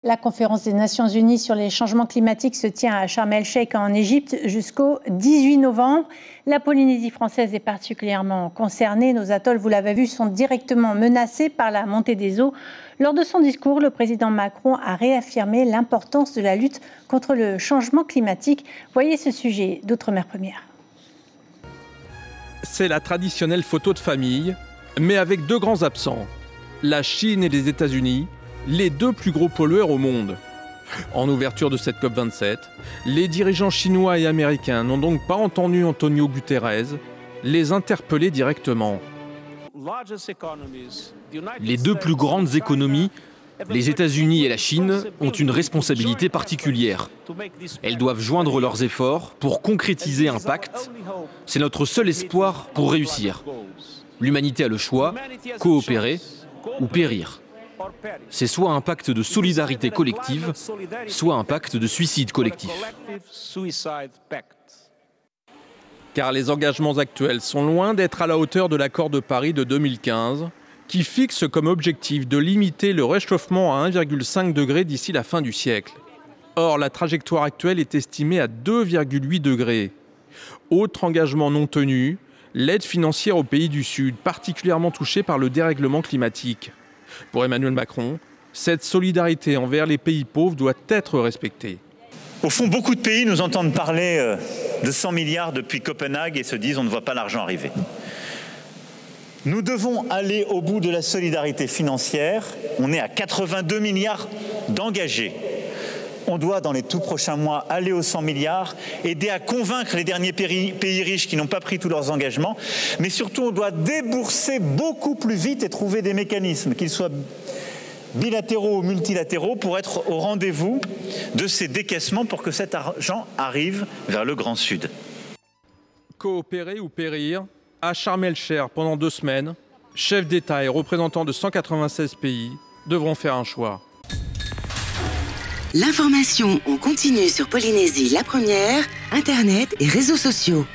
La conférence des Nations Unies sur les changements climatiques se tient à Sharm el-Sheikh en Égypte jusqu'au 18 novembre. La Polynésie française est particulièrement concernée. Nos atolls, vous l'avez vu, sont directement menacés par la montée des eaux. Lors de son discours, le président Macron a réaffirmé l'importance de la lutte contre le changement climatique. Voyez ce sujet d'Outre-mer Première. C'est la traditionnelle photo de famille, mais avec deux grands absents, la Chine et les États-Unis, les deux plus gros pollueurs au monde. En ouverture de cette COP27, les dirigeants chinois et américains n'ont donc pas entendu Antonio Guterres les interpeller directement. Les deux plus grandes économies, les États-Unis et la Chine, ont une responsabilité particulière. Elles doivent joindre leurs efforts pour concrétiser un pacte. C'est notre seul espoir pour réussir. L'humanité a le choix, coopérer ou périr. C'est soit un pacte de solidarité collective, soit un pacte de suicide collectif. Car les engagements actuels sont loin d'être à la hauteur de l'accord de Paris de 2015, qui fixe comme objectif de limiter le réchauffement à 1,5 degré d'ici la fin du siècle. Or, la trajectoire actuelle est estimée à 2,8 degrés. Autre engagement non tenu, l'aide financière aux pays du Sud, particulièrement touchés par le dérèglement climatique. Pour Emmanuel Macron, cette solidarité envers les pays pauvres doit être respectée. Au fond, beaucoup de pays nous entendent parler de 100 milliards depuis Copenhague et se disent on ne voit pas l'argent arriver. Nous devons aller au bout de la solidarité financière. On est à 82 milliards d'engagés. On doit, dans les tout prochains mois, aller aux 100 milliards, aider à convaincre les derniers pays riches qui n'ont pas pris tous leurs engagements. Mais surtout, on doit débourser beaucoup plus vite et trouver des mécanismes, qu'ils soient bilatéraux ou multilatéraux, pour être au rendez-vous de ces décaissements pour que cet argent arrive vers le Grand Sud. Coopérer ou périr, à Sharm el-Sheikh pendant 2 semaines, chefs d'État et représentants de 196 pays devront faire un choix. L'information en continu sur Polynésie la Première, Internet et réseaux sociaux.